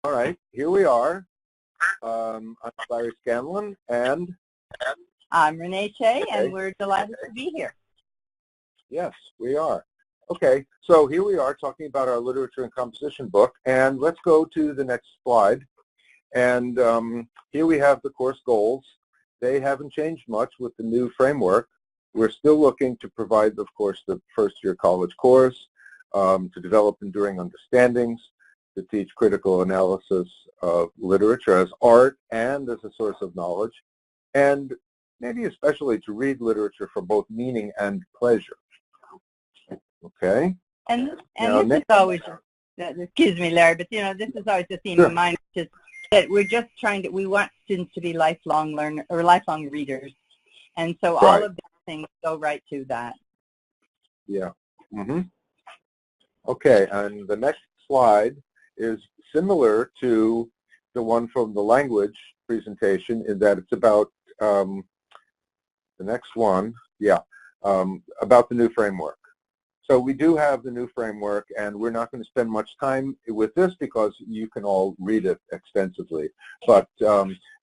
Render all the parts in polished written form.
All right, here we are. I'm Larry Scanlon, and I'm Renee Shea, and we're delighted to be here. Yes, we are. Okay, so here we are talking about our literature and composition book, and let's go to the next slide. And here we have the course goals. They haven't changed much with the new framework. We're still looking to provide, of course, the first-year college course, to develop enduring understandings, to teach critical analysis of literature as art and as a source of knowledge, and maybe especially to read literature for both meaning and pleasure. Okay? And this is always, excuse me, Larry, but this is always the theme of mine, which is that we're just we want students to be lifelong learners or lifelong readers. And so all of these things go right to that. Yeah. Okay, and the next slide is similar to the one from the language presentation in that it's about the next one, about the new framework. So we do have the new framework, and we're not going to spend much time with this because you can all read it extensively. But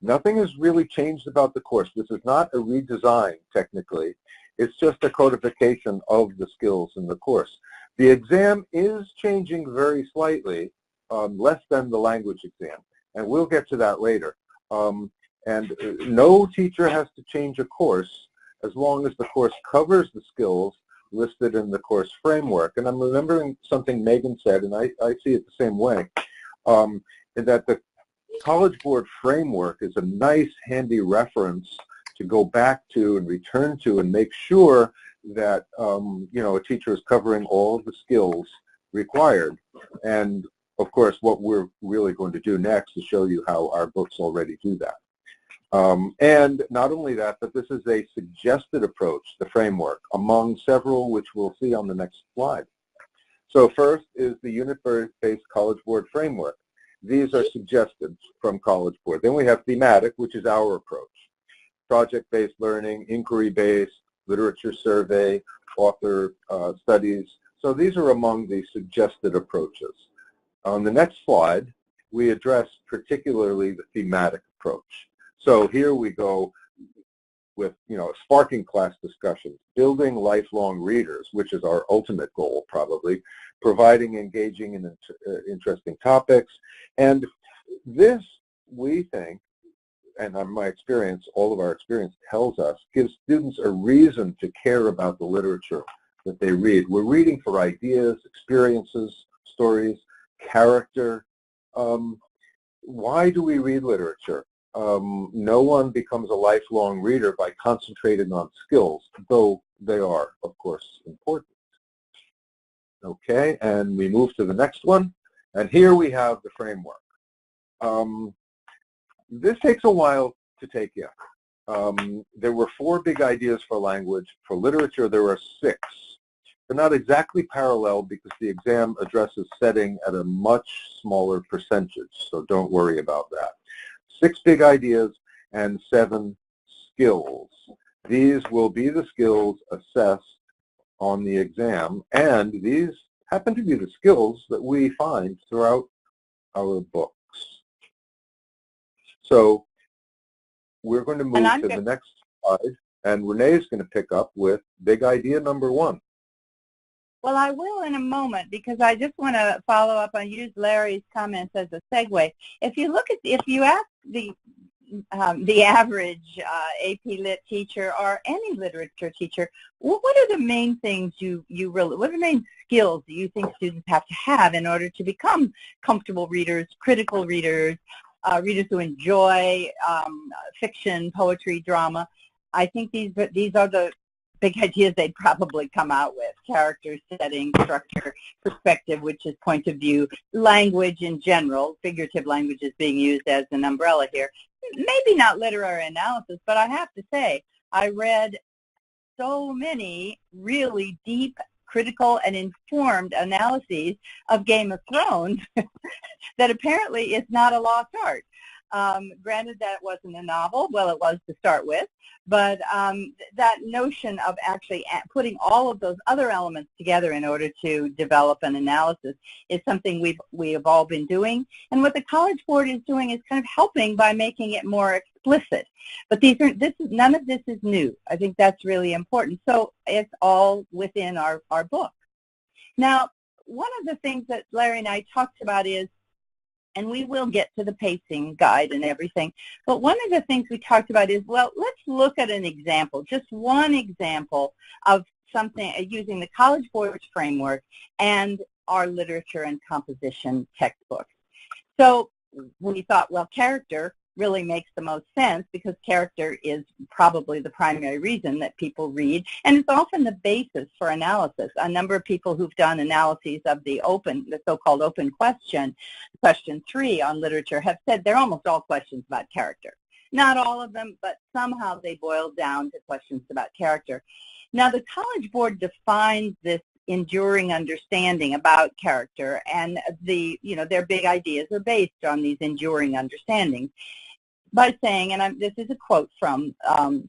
nothing has really changed about the course. This is not a redesign, technically. It's just a codification of the skills in the course. The exam is changing very slightly, less than the language exam, and we'll get to that later. And no teacher has to change a course as long as the course covers the skills listed in the course framework. And I'm remembering something Megan said, and I see it the same way, that the College Board framework is a nice, handy reference to go back to and return to and make sure that a teacher is covering all of the skills required. And of course, what we're really going to do next is show you how our books already do that. And not only that, but this is a suggested approach, the framework, among several which we'll see on the next slide. So first is the unit-based College Board framework. These are suggested from College Board. Then we have thematic, which is our approach. Project-based learning, inquiry-based, literature survey, author studies. So these are among the suggested approaches. On the next slide, we address particularly the thematic approach. So here we go with, sparking class discussions, building lifelong readers, which is our ultimate goal probably, providing engaging and interesting topics. And this, we think, and my experience, all of our experience tells us, gives students a reason to care about the literature that they read. We're reading for ideas, experiences, stories, character. Why do we read literature? No one becomes a lifelong reader by concentrating on skills, though they are, of course, important. Okay, and we move to the next one. And here we have the framework. This takes a while to take in. There were 4 big ideas for language. For literature, there are 6. They're not exactly parallel because the exam addresses setting at a much smaller percentage, so don't worry about that. 6 big ideas and 7 skills. These will be the skills assessed on the exam, and these happen to be the skills that we find throughout our books. So we're going to move to the next slide, and Renee is going to pick up with big idea number 1. Well, I will in a moment because I just want to follow up on use Larry's comments as a segue. If you look at, if you ask the average AP Lit teacher or any literature teacher, what are the main things what are the main skills that you think students have to have in order to become comfortable readers, critical readers, readers who enjoy fiction, poetry, drama? I think these are the big ideas they'd probably come out with: character, setting, structure, perspective, which is point of view, language in general, figurative language is being used as an umbrella here. Maybe not literary analysis, but I have to say, I read so many really deep, critical, and informed analyses of Game of Thrones that apparently it's not a lost art. Granted, that wasn't a novel. Well, it was to start with. But that notion of actually putting all of those other elements together in order to develop an analysis is something we have all been doing. And what the College Board is doing is kind of helping by making it more explicit. But none of this is new. I think that's really important. So it's all within our book. Now, one of the things that Larry and I talked about is, and we will get to the pacing guide and everything, but one of the things we talked about is, well, let's look at an example, just one example of something using the College Board's framework and our literature and composition textbook. So we thought, well, character really makes the most sense because character is probably the primary reason that people read, and it's often the basis for analysis. A number of people who've done analyses of the so-called open question 3 on literature have said they're almost all questions about character. Not all of them, but somehow they boil down to questions about character. Now, the College Board defines this enduring understanding about character, and their big ideas are based on these enduring understandings by saying, and this is a quote from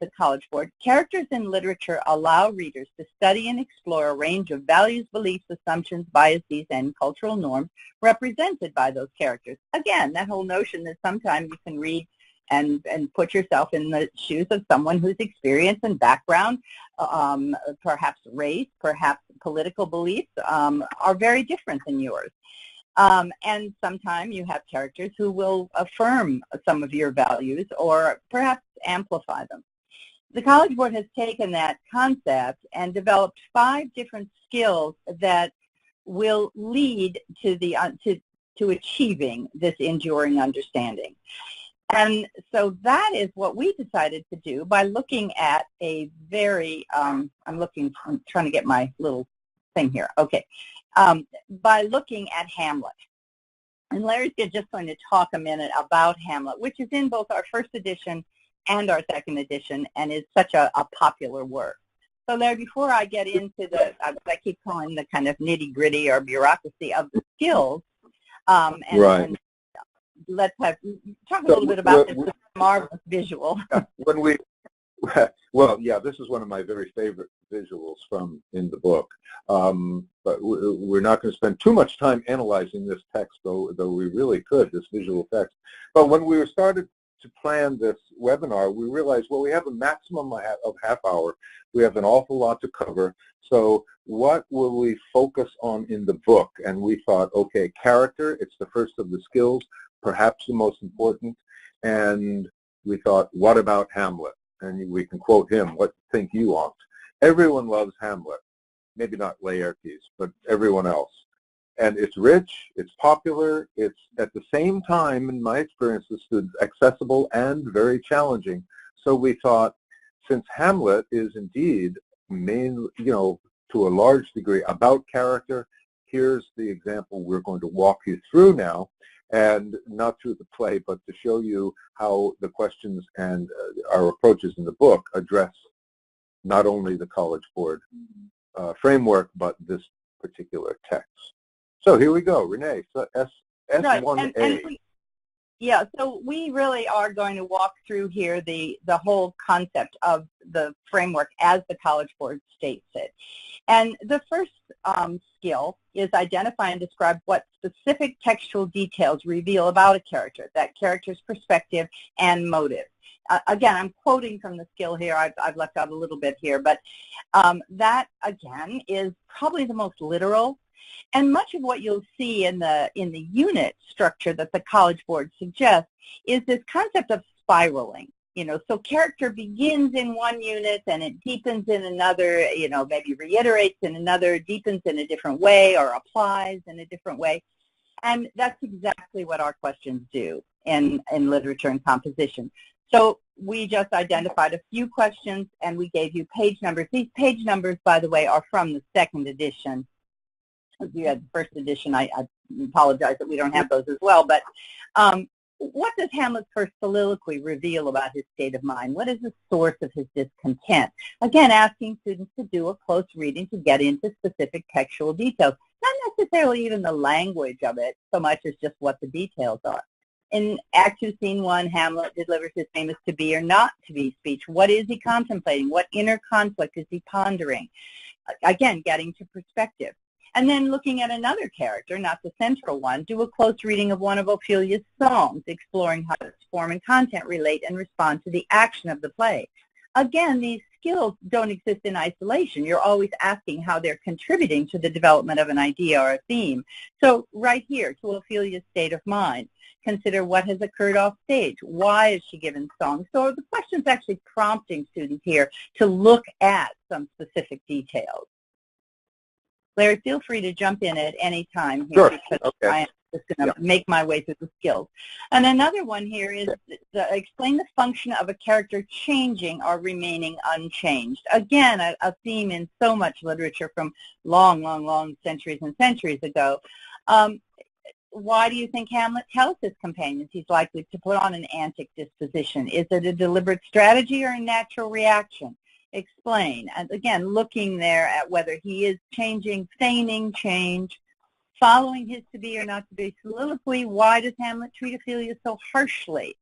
the College Board, characters in literature allow readers to study and explore a range of values, beliefs, assumptions, biases, and cultural norms represented by those characters. Again, that whole notion that sometimes you can read and put yourself in the shoes of someone whose experience and background, perhaps race, perhaps political beliefs, are very different than yours. And sometimes you have characters who will affirm some of your values or perhaps amplify them. The College Board has taken that concept and developed 5 different skills that will lead to achieving this enduring understanding. And so that is what we decided to do by looking at a very, I'm trying to get my little thing here. Okay. By looking at Hamlet. And Larry's just going to talk a minute about Hamlet, which is in both our first edition and our second edition and is such a popular work. So Larry, before I get into I keep calling the kind of nitty-gritty or bureaucracy of the skills, Right. and let's talk a little bit about this marvelous visual. Well, yeah, this is one of my very favorite visuals in the book. But we're not going to spend too much time analyzing this text, though we really could, this visual text. But when we started to plan this webinar, we realized, well, we have a maximum of half hour. We have an awful lot to cover. So what will we focus on in the book? And we thought, okay, character, it's the first of the skills, perhaps the most important. And we thought, what about Hamlet? And we can quote him, what think you want? Everyone loves Hamlet. Maybe not Laertes, but everyone else. And it's rich, it's popular, it's at the same time, in my experience, with students, accessible and very challenging. So we thought, since Hamlet is indeed to a large degree about character, here's the example we're going to walk you through now, and not through the play, but to show you how the questions and our approaches in the book address not only the College Board framework, but this particular text. So here we go, Renee. So S1A. Right. Yeah, so we really are going to walk through here the whole concept of the framework as the College Board states it. And the first skill is identify and describe what specific textual details reveal about a character, that character's perspective and motive. Again, I'm quoting from the skill here. I've left out a little bit here, but that, again, is probably the most literal. And much of what you'll see in the unit structure that the College Board suggests is this concept of spiraling. So character begins in one unit and it deepens in another, maybe reiterates in another, deepens in a different way, or applies in a different way. And that's exactly what our questions do in literature and composition. So we just identified a few questions and we gave you page numbers. These page numbers, by the way, are from the second edition. If you had the first edition, I apologize that we don't have those as well. But what does Hamlet's first soliloquy reveal about his state of mind? What is the source of his discontent? Again, asking students to do a close reading to get into specific textual details. Not necessarily even the language of it so much as just what the details are. In Act 2, Scene 1, Hamlet delivers his famous to be or not to be speech. What is he contemplating? What inner conflict is he pondering? Again, getting to perspective. And then looking at another character, not the central one, do a close reading of one of Ophelia's songs, exploring how its form and content relate and respond to the action of the play. Again, these skills don't exist in isolation. You're always asking how they're contributing to the development of an idea or a theme. So right here, to Ophelia's state of mind, consider what has occurred off stage. Why is she given song? So the question's actually prompting students here to look at some specific details. Larry, feel free to jump in at any time here, Sure. because Okay. I am just going to make my way through the skills. And another one here is explain the function of a character changing or remaining unchanged. Again, a theme in so much literature from long, long, long centuries and centuries ago. Why do you think Hamlet tells his companions he's likely to put on an antic disposition? Is it a deliberate strategy or a natural reaction? Explain. And again, looking there at whether he is changing, feigning change, following his to be or not to be soliloquy. Why does Hamlet treat Ophelia so harshly?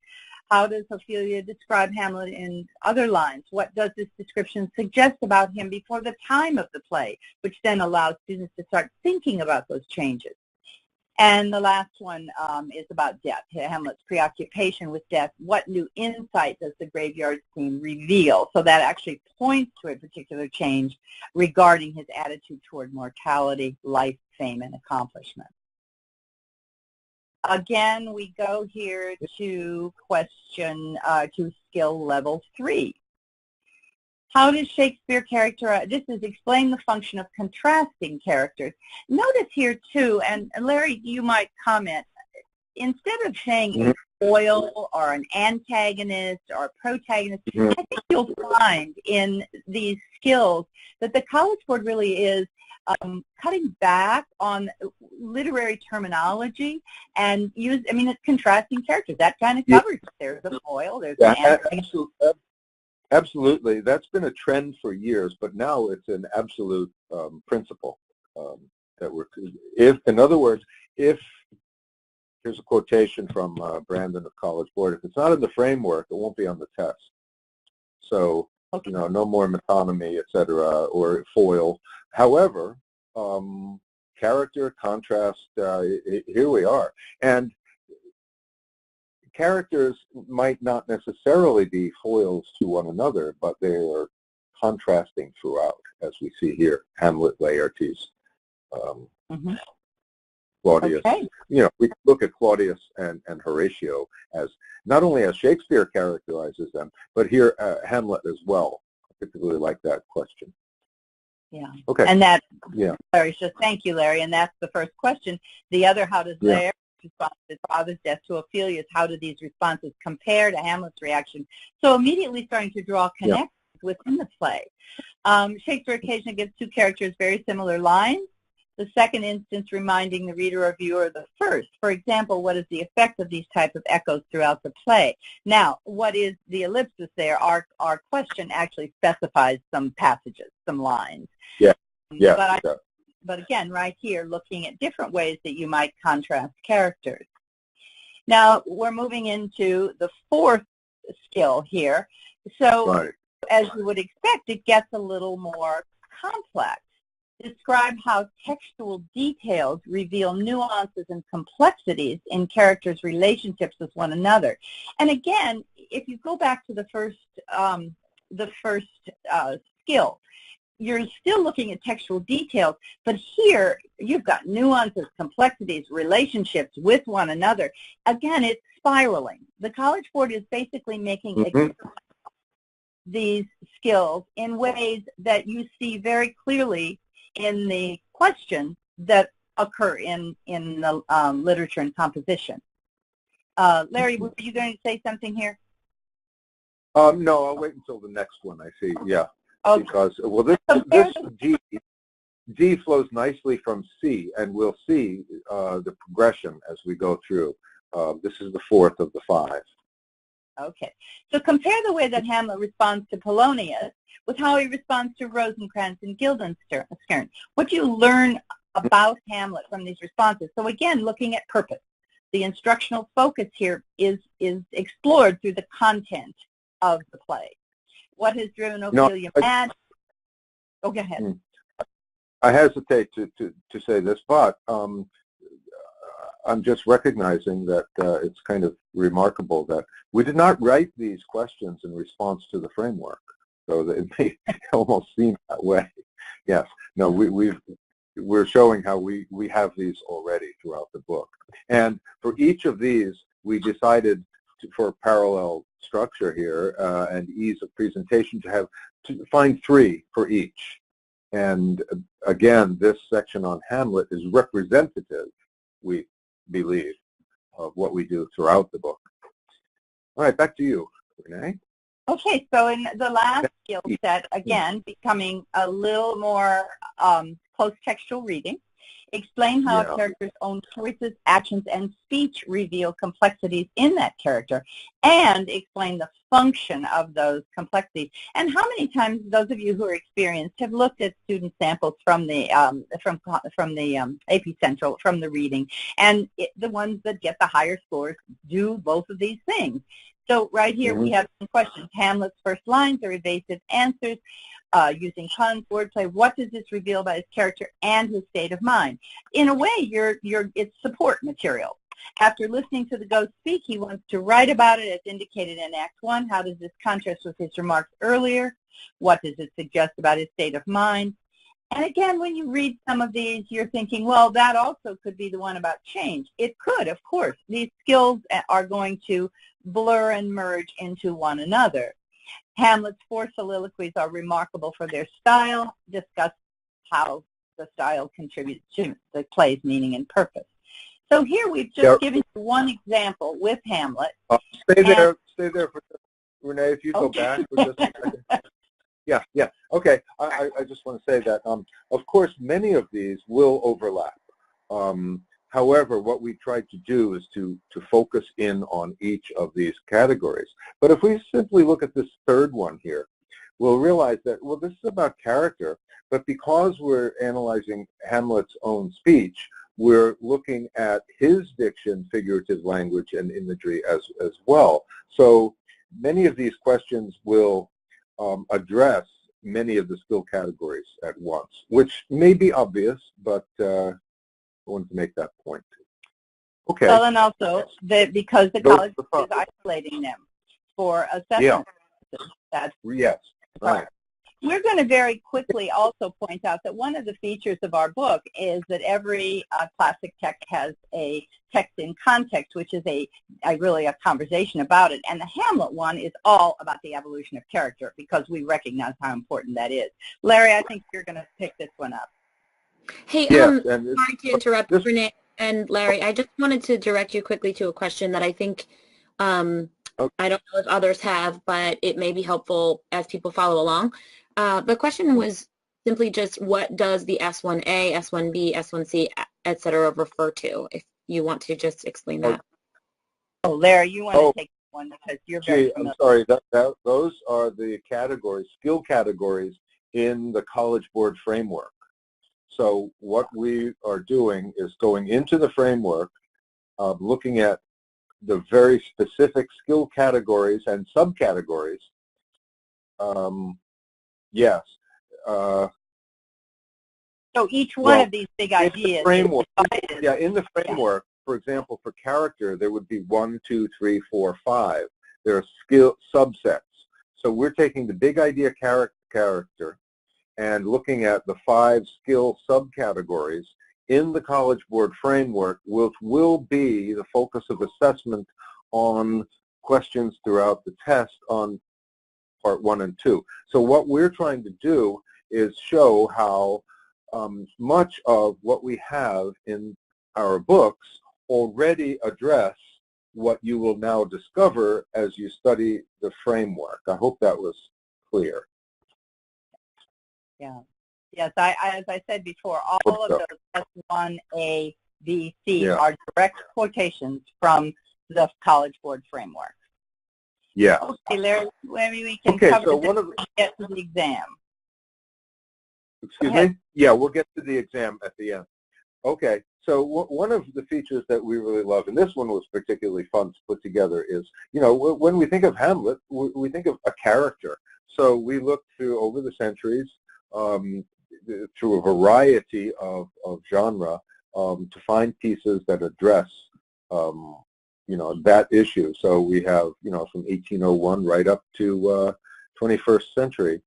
How does Ophelia describe Hamlet in other lines? What does this description suggest about him before the time of the play, which then allows students to start thinking about those changes? And the last one is about death, Hamlet's preoccupation with death. What new insight does the graveyard scene reveal? So that actually points to a particular change regarding his attitude toward mortality, life, fame, and accomplishment. Again, we go here to question, to skill level 3. How does Shakespeare characterize, this is explain the function of contrasting characters. Notice here too, and Larry, you might comment, instead of saying a foil or an antagonist or a protagonist, I think you'll find in these skills that the College Board really is cutting back on literary terminology and it's contrasting characters. That kind of covers it. There's a foil, there's an antagonist. Absolutely. That's been a trend for years, but now it's an absolute principle that in other words, if, here's a quotation from Brandon of College Board, if it's not in the framework, it won't be on the test. So, no more metonymy, et cetera, or foil. However, character, contrast, here we are. And characters might not necessarily be foils to one another, but they are contrasting throughout, as we see here. Hamlet, Laertes, Claudius. Okay. We look at Claudius and Horatio as not only as Shakespeare characterizes them, but here Hamlet as well. I particularly like that question. Yeah. Okay. And that, Larry, so thank you, Larry. And that's the first question. The other, how does Laertes respond to his father's death, to Ophelia's, how do these responses compare to Hamlet's reaction? So immediately starting to draw connections within the play. Shakespeare occasionally gives two characters very similar lines. The second instance reminding the reader or viewer of the first. For example, what is the effect of these type of echoes throughout the play? Now, what is the ellipsis there? Our question actually specifies some passages, some lines. But again, right here, looking at different ways that you might contrast characters. Now, we're moving into the fourth skill here. So, as you would expect, it gets a little more complex. Describe how textual details reveal nuances and complexities in characters' relationships with one another. And again, if you go back to the first skill, you're still looking at textual details, but here you've got nuances, complexities, relationships with one another. Again, it's spiraling. The College Board is basically making these skills in ways that you see very clearly in the question that occur in the literature and composition. Larry, were you going to say something here? No, I'll wait until the next one, I see, Okay. Because, well, this D flows nicely from C, and we'll see the progression as we go through. This is the fourth of the 5. Okay. So compare the way that Hamlet responds to Polonius with how he responds to Rosencrantz and Guildenstern. What do you learn about Hamlet from these responses? So again, looking at purpose, the instructional focus here is explored through the content of the play. What has driven Ophelia mad? Oh, go ahead. I hesitate to say this, but I'm just recognizing that it's kind of remarkable that we did not write these questions in response to the framework, so that it may almost seem that way. Yes, no, we're showing how we have these already throughout the book. And for each of these, we decided for parallel structure here and ease of presentation to find 3 for each. And again, this section on Hamlet is representative, we believe, of what we do throughout the book. All right, back to you, Renee. Okay, so in the last skill set, again, becoming a little more post-textual reading, explain how a character's own choices, actions, and speech reveal complexities in that character, and explain the function of those complexities. And how many times those of you who are experienced have looked at student samples from the AP Central, from the reading, and the ones that get the higher scores do both of these things. So right here we have some questions. Hamlet's first lines are evasive answers. Using puns, wordplay. What does this reveal about his character and his state of mind? In a way, it's support material. After listening to the ghost speak, he wants to write about it as indicated in Act 1. How does this contrast with his remarks earlier? What does it suggest about his state of mind? And again, when you read some of these, you're thinking, well, that also could be the one about change. It could, of course. These skills are going to blur and merge into one another. Hamlet's 4 soliloquies are remarkable for their style. Discuss how the style contributes to the play's meaning and purpose. So here we've just given you one example with Hamlet. Stay there for Renee, if you go back for just a second. Yeah. Okay. I just want to say that, of course, many of these will overlap. However, what we tried to do is to focus in on each of these categories. But if we simply look at this third one here, we'll realize that, well, this is about character, but because we're analyzing Hamlet's own speech, we're looking at his diction, figurative language, and imagery as well. So many of these questions will address many of the skill categories at once, which may be obvious, but I wanted to make that point. Okay. Well, and also because the college is isolating them for assessment. Yeah. Yes. Right. We're going to very quickly also point out that one of the features of our book is that every classic text has a text in context, which is really a conversation about it. And the Hamlet one is all about the evolution of character because we recognize how important that is. Larry, I think you're going to pick this one up. Hey, sorry to interrupt, Renee and Larry. I just wanted to direct you quickly to a question that I think, I don't know if others have, but it may be helpful as people follow along. The question was simply just what does the S1A, S1B, S1C, et cetera, refer to? If you want to just explain that. Oh, Larry, you want to take one because you're very familiar. I'm sorry. Those are the categories, skill categories in the College Board framework. So what we are doing is going into the framework, looking at the very specific skill categories and subcategories. Yes. So each one of these big ideas. In the framework, for example, for character, there would be 1, 2, 3, 4, 5. There are skill subsets. So we're taking the big idea character and looking at the 5 skill subcategories in the College Board framework, which will be the focus of assessment on questions throughout the test on part 1 and 2. So what we're trying to do is show how much of what we have in our books already address what you will now discover as you study the framework. I hope that was clear. Yeah. Yes, as I said before, all of those S1, A, B, C are direct quotations from the College Board framework. Yeah. Okay, Larry, maybe we can cover this when we get to the exam. Excuse me? Yeah, we'll get to the exam at the end. Okay, so one of the features that we really love, and this one was particularly fun to put together, is, you know, when we think of Hamlet, we think of a character. So we looked through, over the centuries, through a variety of genre, to find pieces that address, you know, that issue. So we have, you know, from 1801 right up to 21st century.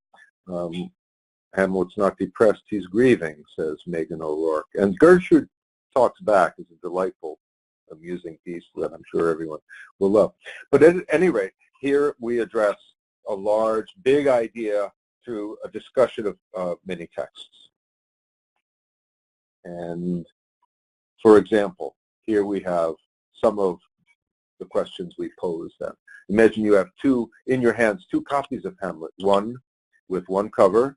Hamlet's not depressed, he's grieving, says Megan O'Rourke. And Gertrude Talks Back is a delightful, amusing piece that I'm sure everyone will love. But at any rate, here we address a large, big idea through a discussion of many texts. And for example, here we have some of the questions we posed then. Imagine you have in your hands, two copies of Hamlet, one with one cover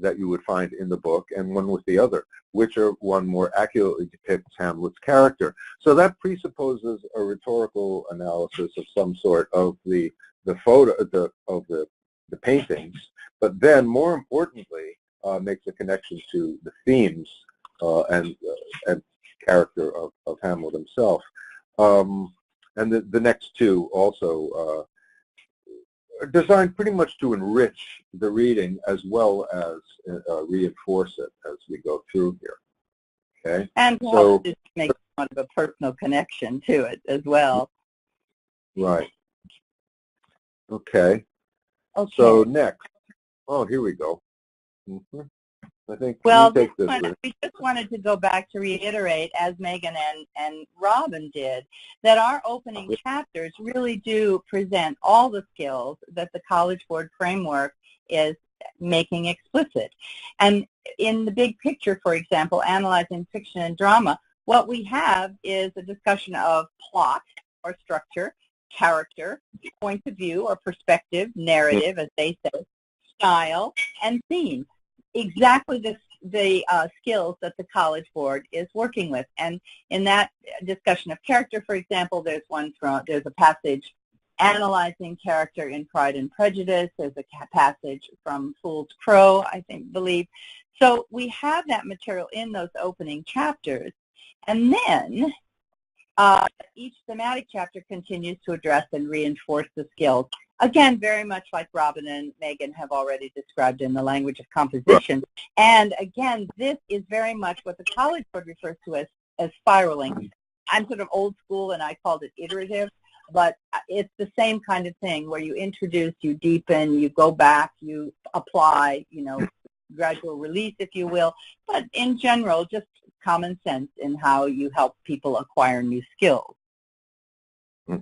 that you would find in the book, and one with the other. Which one more accurately depicts Hamlet's character? So that presupposes a rhetorical analysis of some sort of the photo of the paintings, but then more importantly makes a connection to the themes and character of Hamlet himself. And the next two also are designed pretty much to enrich the reading as well as reinforce it as we go through here. Okay. And so to make kind of a personal connection to it as well. Right. Okay. So next. Oh, here we go. I think well, we just wanted to go back to reiterate, as Megan and Robin did, that our opening chapters really do present all the skills that the College Board framework is making explicit. And in the big picture, for example, analyzing fiction and drama, what we have is a discussion of plot or structure, character, point of view or perspective, narrative, as they say, style, and theme. Exactly the skills that the College Board is working with. And in that discussion of character, for example, there's a passage analyzing character in Pride and Prejudice. There's a passage from Fool's Crow, believe. So we have that material in those opening chapters. And then each thematic chapter continues to address and reinforce the skills. Again, very much like Robin and Megan have already described in the language of composition. And again, this is very much what the College Board refers to as spiraling. I'm sort of old school and I called it iterative, but it's the same kind of thing where you introduce, you deepen, you go back, you apply, you know, gradual release, if you will. But in general, just common sense in how you help people acquire new skills.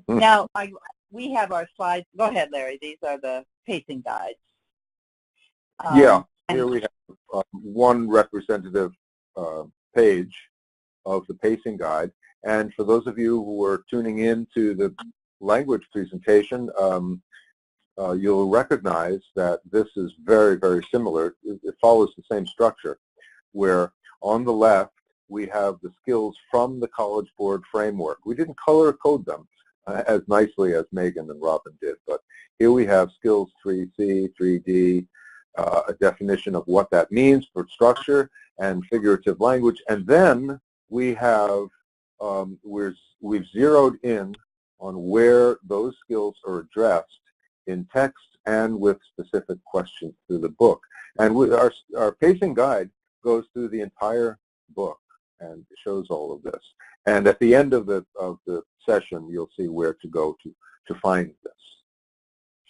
Now, we have our slides. Go ahead, Larry. These are the pacing guides. Here we have one representative page of the pacing guide. And for those of you who are tuning in to the language presentation, you'll recognize that this is very, very similar. It follows the same structure, where on the left we have the skills from the College Board framework. We didn't color code them as nicely as Megan and Robin did, but here we have skills 3C, 3D, a definition of what that means for structure and figurative language, and then we have we've zeroed in on where those skills are addressed in text and with specific questions through the book. And our pacing guide goes through the entire book and shows all of this. And at the end of the session, you'll see where to go to find this.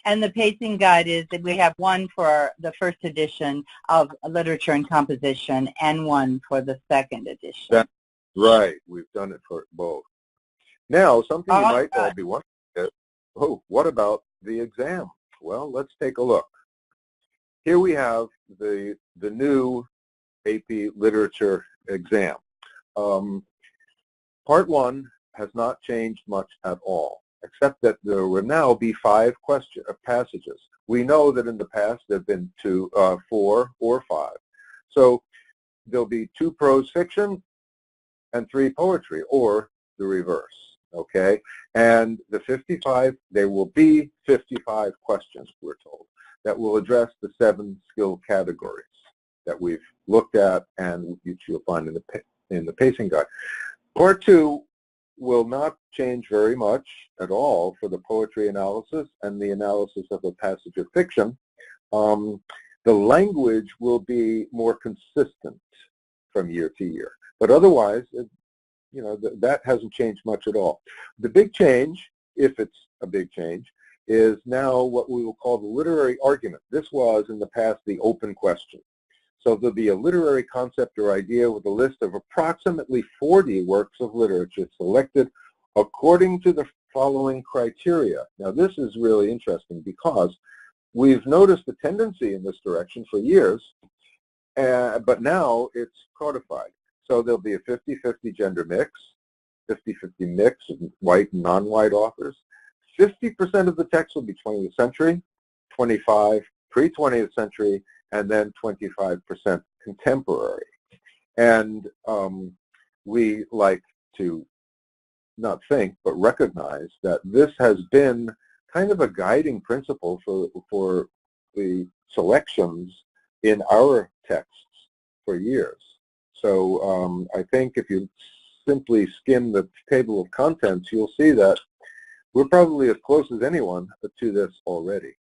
And the pacing guide is that we have one for the first edition of Literature and Composition and one for the second edition. That's right. We've done it for both. Now, something you might all be wondering is, oh, what about the exam? Well, let's take a look. Here we have the new AP Literature exam. Part 1 has not changed much at all, except that there will now be 5 passages. We know that in the past there have been 4 or 5. So there'll be 2 prose fiction and 3 poetry, or the reverse, okay? And the 55, there will be 55 questions, we're told, that will address the 7 skill categories that we've looked at and which you'll find in the pacing guide. Part 2 will not change very much at all for the poetry analysis and the analysis of a passage of fiction. The language will be more consistent from year to year, but otherwise, that hasn't changed much at all. The big change, if it's a big change, is now what we will call the literary argument. This was, in the past, the open question. So there'll be a literary concept or idea with a list of approximately 40 works of literature selected according to the following criteria. Now, this is really interesting because we've noticed a tendency in this direction for years, but now it's codified. So there'll be a 50-50 gender mix, 50-50 mix of white and non-white authors. 50% of the text will be 20th century, 25 pre-20th century, and then 25% contemporary. And we like to not think, but recognize that this has been kind of a guiding principle for the selections in our texts for years. So I think if you simply skim the table of contents, you'll see that we're probably as close as anyone to this already.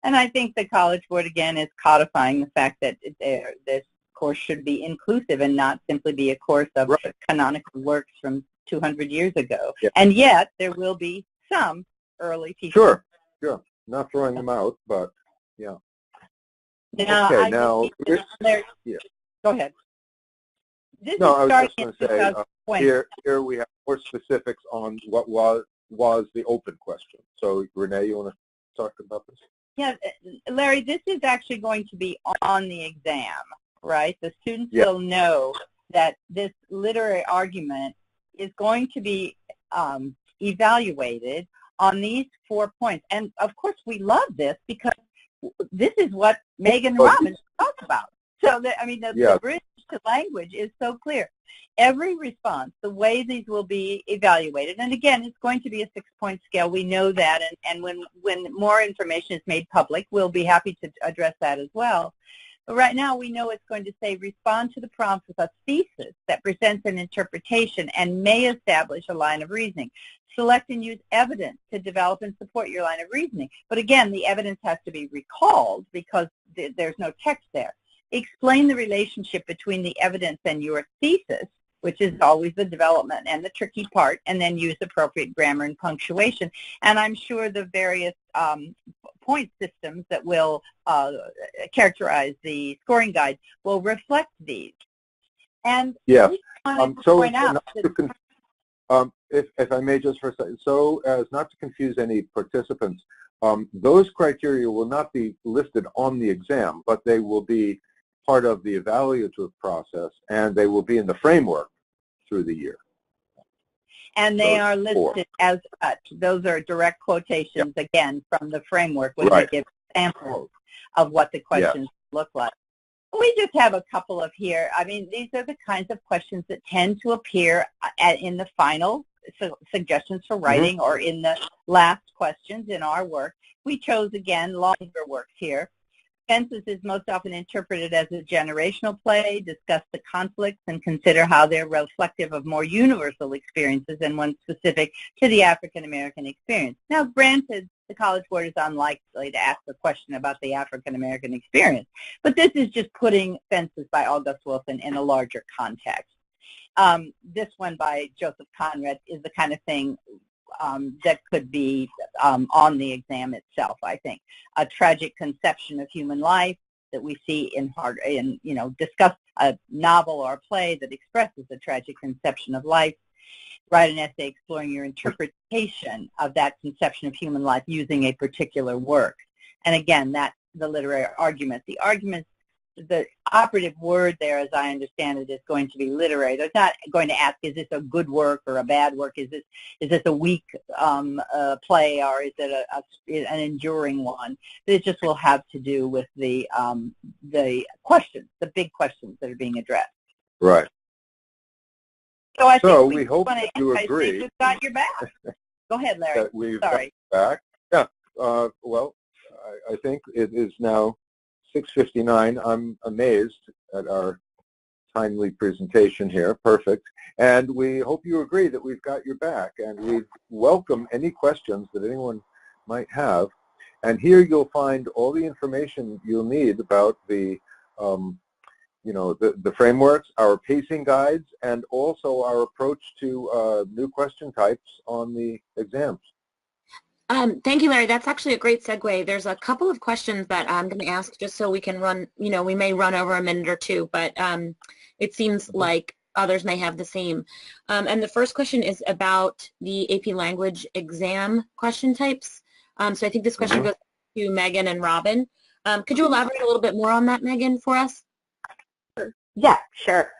And I think the College Board, again, is codifying the fact that this course should be inclusive and not simply be a course of canonical works from 200 years ago. Yeah. And yet, there will be some early teachers. Sure. Not throwing them out, but yeah. Now, okay, yeah. Go ahead. This no, I was just going to say, here we have more specifics on what was the open question. So, Renee, you want to talk about this? Yeah, Larry, this is actually going to be on the exam, right? The students will know that this literary argument is going to be evaluated on these 4 points. And, of course, we love this because this is what Megan and Robin talk about. So, the bridge to language is so clear. Every response, the way these will be evaluated, and again, it's going to be a 6-point scale. We know that, and when more information is made public, we'll be happy to address that as well. But right now, we know it's going to say, respond to the prompt with a thesis that presents an interpretation and may establish a line of reasoning. Select and use evidence to develop and support your line of reasoning. But again, the evidence has to be recalled because there's no text there. Explain the relationship between the evidence and your thesis, which is always the development and the tricky part, and then use appropriate grammar and punctuation. And I'm sure the various point systems that will characterize the scoring guide will reflect these. And yes, so if I may just for a second, so as not to confuse any participants, those criteria will not be listed on the exam, but they will be part of the evaluative process, and they will be in the framework through the year. And they are listed as such. Those are direct quotations, again, from the framework when they give samples of what the questions look like. We just have a couple of here. These are the kinds of questions that tend to appear in the final suggestions for writing or in the last questions in our work. We chose, again, longer works here. Fences is most often interpreted as a generational play. Discuss the conflicts and consider how they're reflective of more universal experiences than one specific to the African American experience. Now, granted, the College Board is unlikely to ask a question about the African American experience, but this is just putting Fences by August Wilson in a larger context. This one by Joseph Conrad is the kind of thing that could be on the exam itself, I think. A tragic conception of human life that we see discuss a novel or a play that expresses a tragic conception of life. Write an essay exploring your interpretation of that conception of human life using a particular work. And again, that's the literary argument. The argument, the operative word there, as I understand it, is going to be literary. They're not going to ask, is this a good work or a bad work? Is this a weak play, or is it an enduring one? It just will have to do with the questions, the big questions that are being addressed. Right. So I think we hope that you agree. We've got your back. Go ahead, Larry. Sorry. Back. Yeah. Well, I think it is now 6:59. I'm amazed at our timely presentation here. Perfect. And we hope you agree that we've got your back, and we welcome any questions that anyone might have. And here you'll find all the information you'll need about the, the frameworks, our pacing guides, and also our approach to new question types on the exams. Thank you, Larry. That's actually a great segue. There's a couple of questions that I'm going to ask just so we can run, we may run over a minute or two, but it seems like others may have the same. And the first question is about the AP language exam question types. So I think this question goes to Megan and Robin. Could you elaborate a little bit more on that, Megan, for us? Yeah, sure.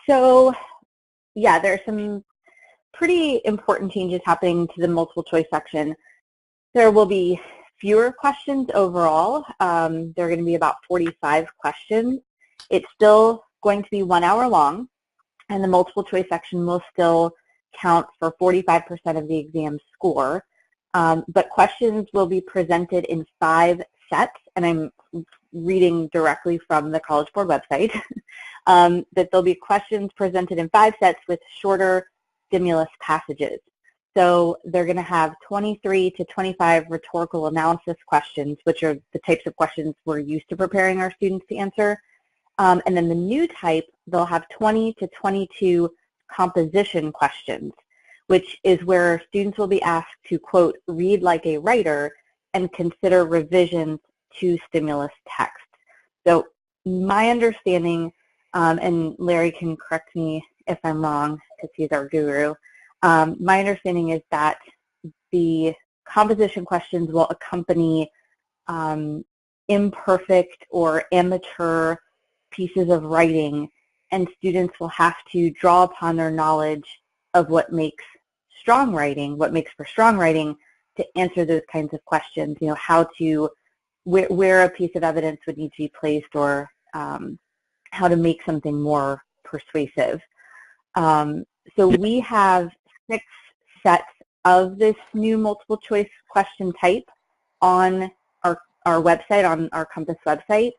So, yeah, there are some pretty important changes happening to the multiple choice section. There will be fewer questions overall. There are going to be about 45 questions. It's still going to be 1 hour long, and the multiple choice section will still count for 45% of the exam score. But questions will be presented in 5 sets, and I'm reading directly from the College Board website, that there'll be questions presented in 5 sets with shorter stimulus passages. So they're going to have 23 to 25 rhetorical analysis questions, which are the types of questions we're used to preparing our students to answer. And then the new type, they'll have 20 to 22 composition questions, which is where students will be asked to, quote, read like a writer and consider revisions to stimulus text. So my understanding, and Larry can correct me if I'm wrong because he's our guru, my understanding is that the composition questions will accompany imperfect or amateur pieces of writing, and students will have to draw upon their knowledge of what makes strong writing, what makes for strong writing, to answer those kinds of questions, how to, where a piece of evidence would need to be placed, or how to make something more persuasive. So we have 6 sets of this new multiple choice question type on our website, on our Compass website.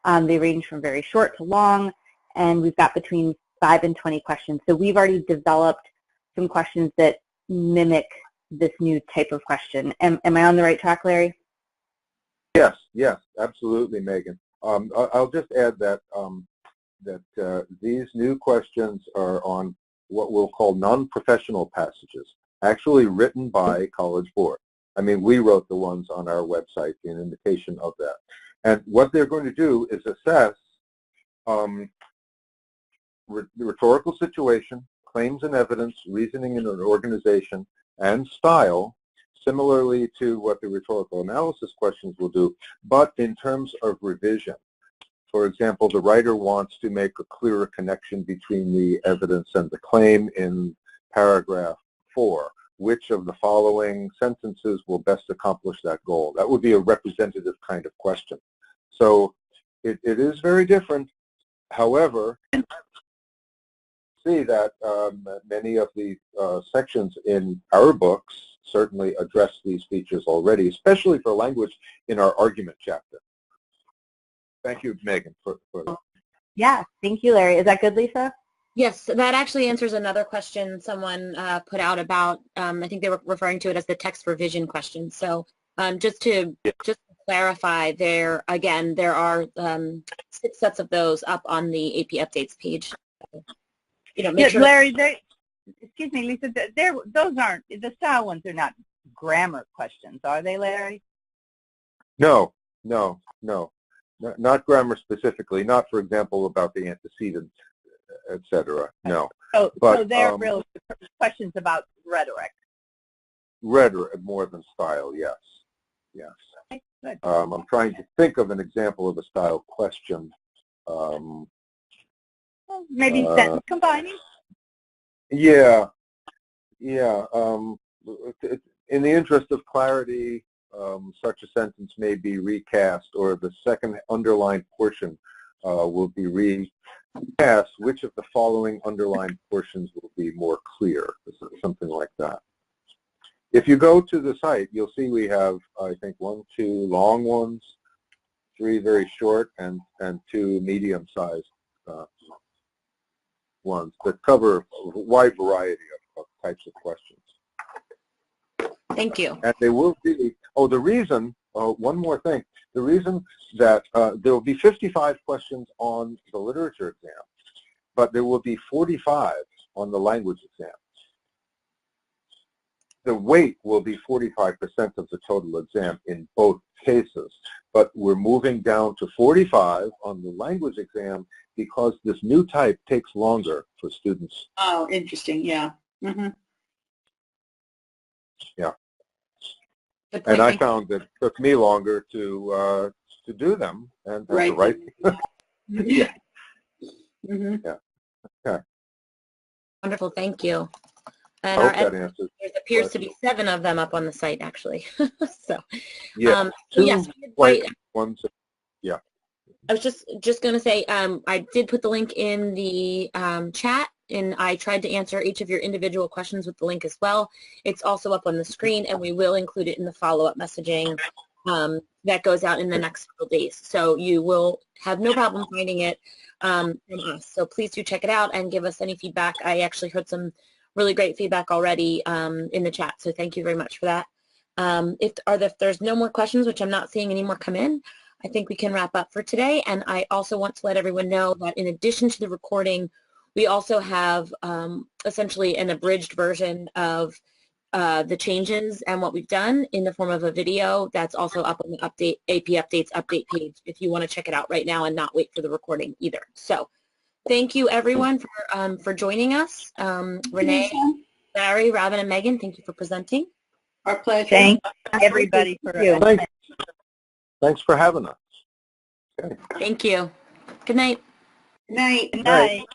They range from very short to long, and we've got between 5 and 20 questions. So we've already developed some questions that mimic this new type of question. Am I on the right track, Larry? Yes, absolutely, Megan. I'll just add that these new questions are on what we'll call non-professional passages, actually written by College Board. I mean, we wrote the ones on our website in indication of that. And what they're going to do is assess the rhetorical situation, claims and evidence, reasoning in an organization, and style, similarly to what the rhetorical analysis questions will do, but in terms of revision. For example, the writer wants to make a clearer connection between the evidence and the claim in paragraph 4. Which of the following sentences will best accomplish that goal? That would be a representative kind of question. So it is very different. However, see that many of the sections in our books certainly address these features already, especially for language in our argument chapter. Thank you, Megan, for that. Yeah, thank you, Larry. Is that good, Lisa? Yes, that actually answers another question someone put out about, I think they were referring to it as the text revision question. So just to clarify, there are 6 sets of those up on the AP updates page. Make sure. Larry, excuse me, Lisa, those aren't, the style ones are not grammar questions, are they, Larry? No. Not grammar specifically, not, for example, about the antecedent, etc. No. So they're real questions about rhetoric. Rhetoric more than style, yes. Okay, good. I'm trying to think of an example of a style question. Maybe sentence combining? Yeah. In the interest of clarity, such a sentence may be recast, or the second underlined portion will be recast. Which of the following underlined portions will be more clear? Something like that. If you go to the site, you'll see we have, I think, 1, 2 long ones, 3 very short, and 2 medium-sized ones that cover a wide variety of types of questions. Thank you. And they will be, the reason, one more thing, the reason that there will be 55 questions on the literature exam, but there will be 45 on the language exam. The weight will be 45% of the total exam in both cases, but we're moving down to 45 on the language exam because this new type takes longer for students. Oh, interesting, yeah. Mm-hmm. Yeah. And I found that it took me longer to do them and to write. Yeah. Mm-hmm. Yeah. Okay. Wonderful, thank you. And I hope that answers. There appears to be 7 of them up on the site, actually. So, yeah, so yes, white ones. Yeah. I was just going to say, I did put the link in the chat, and I tried to answer each of your individual questions with the link as well. It's also up on the screen, and we will include it in the follow-up messaging that goes out in the next couple days. So you will have no problem finding it from us. So please do check it out and give us any feedback. I actually heard some really great feedback already in the chat, so thank you very much for that. If there's no more questions, which I'm not seeing any more come in, I think we can wrap up for today. And I also want to let everyone know that in addition to the recording, we also have essentially an abridged version of the changes and what we've done in the form of a video that's also up on the AP Updates update page if you want to check it out right now and not wait for the recording either. So thank you everyone for joining us. Renee, Larry, Robin, and Megan, thank you for presenting. Our pleasure. Thanks everybody for Thanks for having us. Okay. Thank you. Good night. Good night. Good night.